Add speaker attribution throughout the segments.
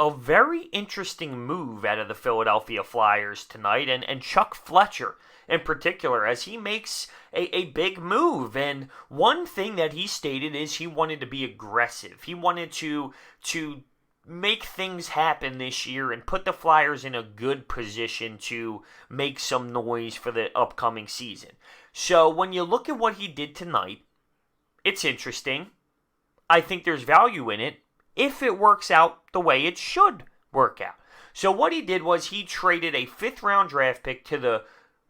Speaker 1: a very interesting move out of the Philadelphia Flyers tonight, and Chuck Fletcher in particular, as he makes a big move. And one thing that he stated is he wanted to be aggressive. He wanted to make things happen this year and put the Flyers in a good position to make some noise for the upcoming season. So when you look at what he did tonight, it's interesting. I think there's value in it if it works out the way it should work out. So what he did was he traded a 5th-round draft pick to the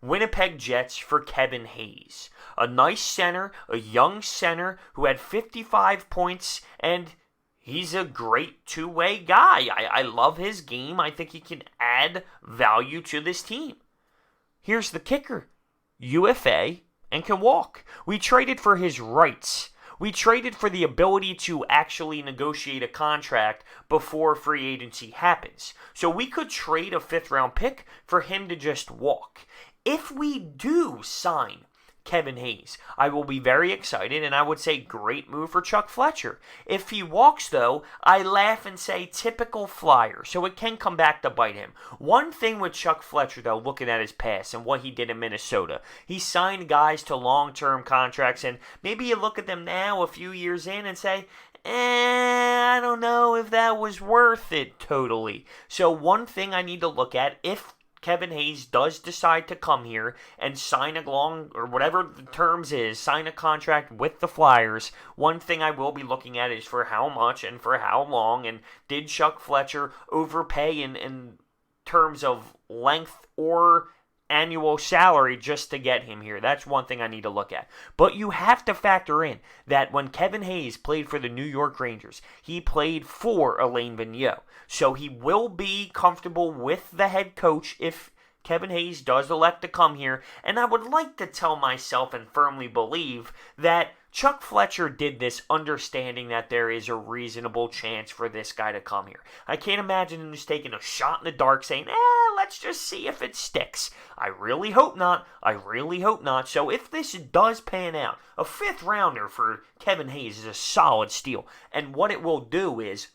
Speaker 1: Winnipeg Jets for Kevin Hayes. A nice center, a young center who had 55 points, and he's a great two-way guy. I love his game. I think he can add value to this team. Here's the kicker. UFA and can walk. We traded for his rights. We traded for the ability to actually negotiate a contract before free agency happens. So we could trade a 5th-round pick for him to just walk. If we do sign Kevin Hayes, I will be very excited, and I would say great move for Chuck Fletcher. If he walks, though, I laugh and say typical Flyer, so it can come back to bite him. One thing with Chuck Fletcher, though, looking at his past and what he did in Minnesota, he signed guys to long-term contracts, and maybe you look at them now a few years in and say, I don't know if that was worth it totally. So one thing I need to look at, if Kevin Hayes does decide to come here and sign a long, or whatever the terms is, sign a contract with the Flyers, one thing I will be looking at is for how much and for how long, and did Chuck Fletcher overpay in terms of length or annual salary just to get him here? That's one thing I need to look at. But you have to factor in that when Kevin Hayes played for the New York Rangers, he played for Alain Vigneault. So he will be comfortable with the head coach if Kevin Hayes does elect to come here. And I would like to tell myself and firmly believe that Chuck Fletcher did this understanding that there is a reasonable chance for this guy to come here. I can't imagine him just taking a shot in the dark saying, let's just see if it sticks. I really hope not. I really hope not. So if this does pan out, a 5th-rounder for Kevin Hayes is a solid steal. And what it will do is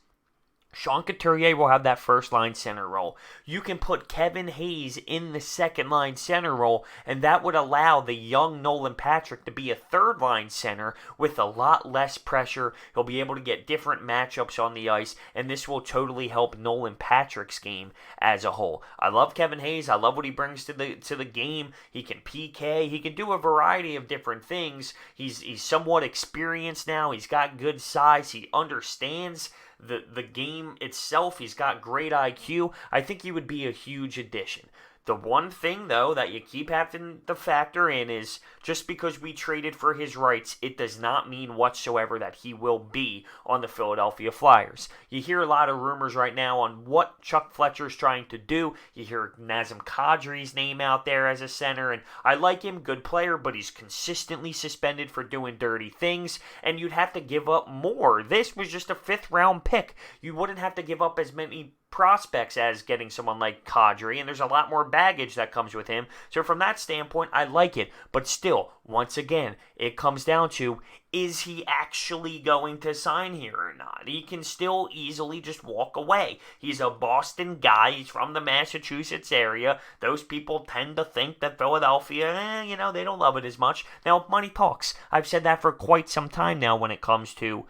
Speaker 1: Sean Couturier will have that first-line center role. You can put Kevin Hayes in the second-line center role, and that would allow the young Nolan Patrick to be a third-line center with a lot less pressure. He'll be able to get different matchups on the ice, and this will totally help Nolan Patrick's game as a whole. I love Kevin Hayes. I love what he brings to the game. He can PK. He can do a variety of different things. He's somewhat experienced now. He's got good size. He understands the game itself. He's got great IQ. I think he would be a huge addition. The one thing, though, that you keep having to factor in is just because we traded for his rights, it does not mean whatsoever that he will be on the Philadelphia Flyers. You hear a lot of rumors right now on what Chuck Fletcher's trying to do. You hear Nazem Kadri's name out there as a center, and I like him, good player, but he's consistently suspended for doing dirty things, and you'd have to give up more. This was just a 5th-round pick. You wouldn't have to give up as many prospects as getting someone like Kadri, and there's a lot more baggage that comes with him. So from that standpoint, I like it. But still, once again, it comes down to, is he actually going to sign here or not? He can still easily just walk away. He's a Boston guy. He's from the Massachusetts area. Those people tend to think that Philadelphia, they don't love it as much. Now, money talks. I've said that for quite some time now when it comes to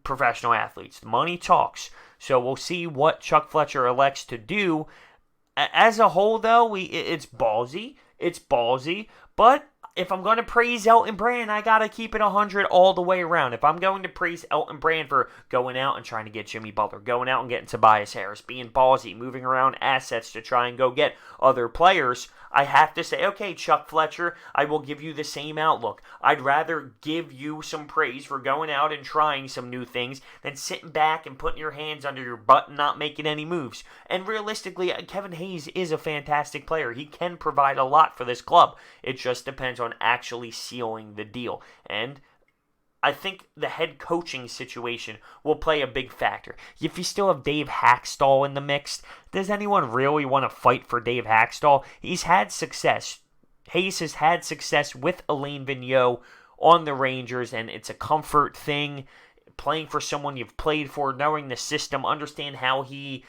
Speaker 1: professional athletes. Money talks. So we'll see what Chuck Fletcher elects to do. As a whole, though, it's ballsy. It's ballsy. But if I'm going to praise Elton Brand, I got to keep it 100 all the way around. If I'm going to praise Elton Brand for going out and trying to get Jimmy Butler, going out and getting Tobias Harris, being ballsy, moving around assets to try and go get other players, I have to say, okay, Chuck Fletcher, I will give you the same outlook. I'd rather give you some praise for going out and trying some new things than sitting back and putting your hands under your butt and not making any moves. And realistically, Kevin Hayes is a fantastic player. He can provide a lot for this club. It just depends on actually sealing the deal. And I think the head coaching situation will play a big factor. If you still have Dave Hackstall in the mix, does anyone really want to fight for Dave Hackstall? He's had success. Hayes has had success with Alain Vigneault on the Rangers, and it's a comfort thing. playing for someone you've played for, knowing the system, understand how he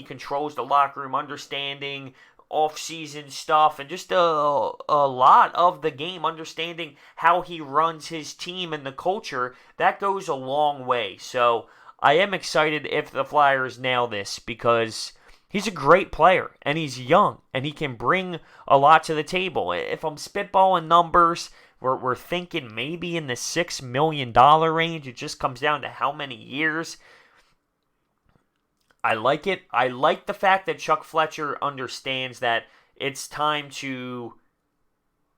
Speaker 1: controls the locker room, understanding off-season stuff, and just a lot of the game, understanding how he runs his team and the culture, that goes a long way. So I am excited if the Flyers nail this, because he's a great player, and he's young, and he can bring a lot to the table. If I'm spitballing numbers, we're thinking maybe in the $6 million range. It just comes down to how many years. I like it. I like the fact that Chuck Fletcher understands that it's time to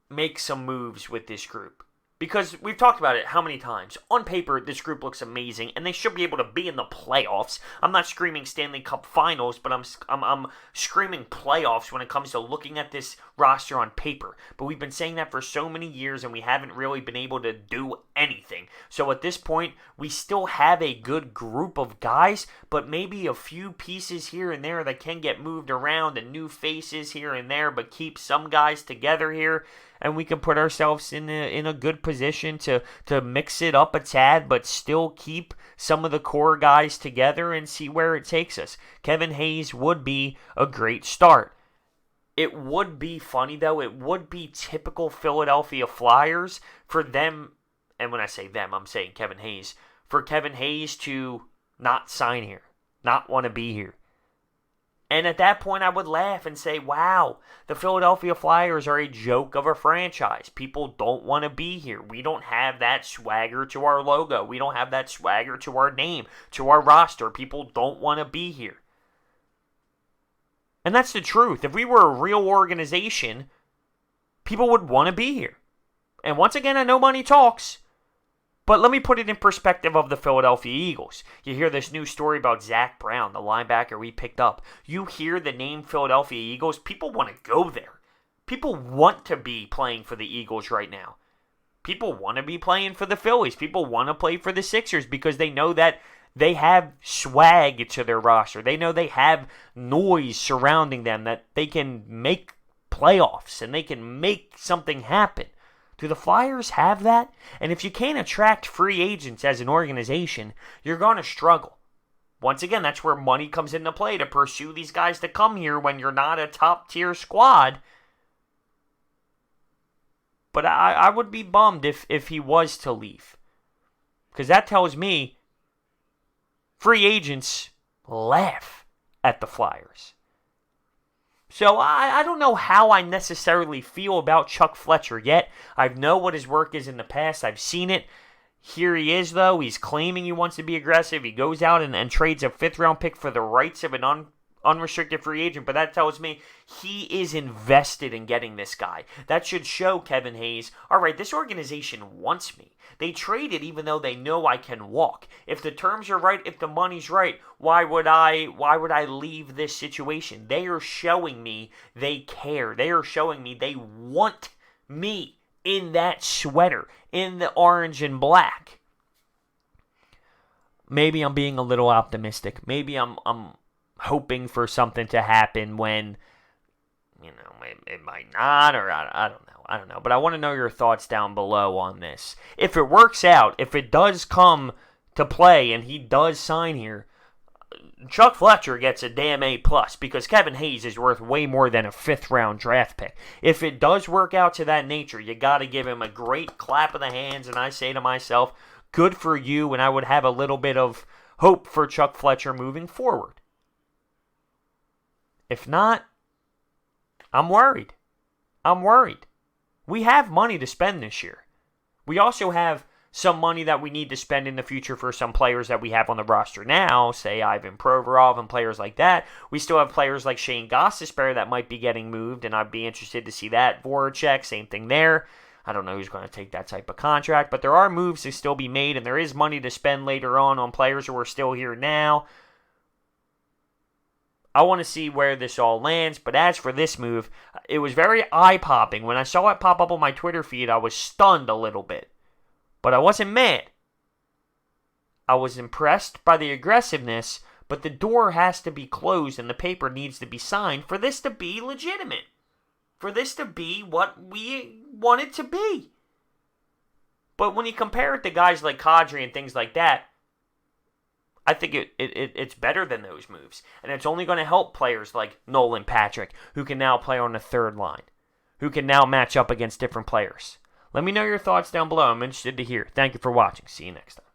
Speaker 1: make some moves with this group. Because we've talked about it how many times. On paper, this group looks amazing, and they should be able to be in the playoffs. I'm not screaming Stanley Cup Finals, but I'm screaming playoffs when it comes to looking at this roster on paper. But we've been saying that for so many years, and we haven't really been able to do anything. So at this point, we still have a good group of guys, but maybe a few pieces here and there that can get moved around, and new faces here and there, but keep some guys together here. And we can put ourselves in a good position to mix it up a tad, but still keep some of the core guys together and see where it takes us. Kevin Hayes would be a great start. It would be funny, though. It would be typical Philadelphia Flyers for them, and when I say them, I'm saying Kevin Hayes, for Kevin Hayes to not sign here, not want to be here. And at that point, I would laugh and say, wow, the Philadelphia Flyers are a joke of a franchise. People don't want to be here. We don't have that swagger to our logo. We don't have that swagger to our name, to our roster. People don't want to be here. And that's the truth. If we were a real organization, people would want to be here. And once again, I know money talks. But let me put it in perspective of the Philadelphia Eagles. You hear this new story about Zach Brown, the linebacker we picked up. You hear the name Philadelphia Eagles, people want to go there. People want to be playing for the Eagles right now. People want to be playing for the Phillies. People want to play for the Sixers because they know that they have swag to their roster. They know they have noise surrounding them, that they can make playoffs and they can make something happen. Do the Flyers have that? And if you can't attract free agents as an organization, you're going to struggle. Once again, that's where money comes into play to pursue these guys to come here when you're not a top-tier squad. But I would be bummed if he was to leave. Because that tells me free agents laugh at the Flyers. So I don't know how I necessarily feel about Chuck Fletcher yet. I know what his work is in the past. I've seen it. Here he is, though. He's claiming he wants to be aggressive. He goes out and trades a fifth-round pick for the rights of an unrestricted free agent. But that tells me he is invested in getting this guy. That should show Kevin Hayes, all right, this organization wants me. They traded even though they know I can walk. If the terms are right, if the money's right, why would I leave this situation? They are showing me they care. They are showing me they want me in that sweater, in the orange and black. Maybe I'm being a little optimistic. Maybe I'm hoping for something to happen when, it might not, or I don't know. I don't know, but I want to know your thoughts down below on this. If it works out, if it does come to play and he does sign here, Chuck Fletcher gets a damn A+, because Kevin Hayes is worth way more than a fifth-round draft pick. If it does work out to that nature, you got to give him a great clap of the hands, and I say to myself, good for you, and I would have a little bit of hope for Chuck Fletcher moving forward. If not, I'm worried. We have money to spend this year. We also have some money that we need to spend in the future for some players that we have on the roster now, say Ivan Provorov and players like that. We still have players like Shane Gostisbehere that might be getting moved, and I'd be interested to see that. Voracek, same thing there. I don't know who's going to take that type of contract, but there are moves to still be made, and there is money to spend later on players who are still here now. I want to see where this all lands, but as for this move, it was very eye-popping. When I saw it pop up on my Twitter feed, I was stunned a little bit. But I wasn't mad. I was impressed by the aggressiveness, but the door has to be closed and the paper needs to be signed for this to be legitimate. For this to be what we want it to be. But when you compare it to guys like Kadri and things like that, I think it's better than those moves. And it's only going to help players like Nolan Patrick, who can now play on the third line, who can now match up against different players. Let me know your thoughts down below. I'm interested to hear. Thank you for watching. See you next time.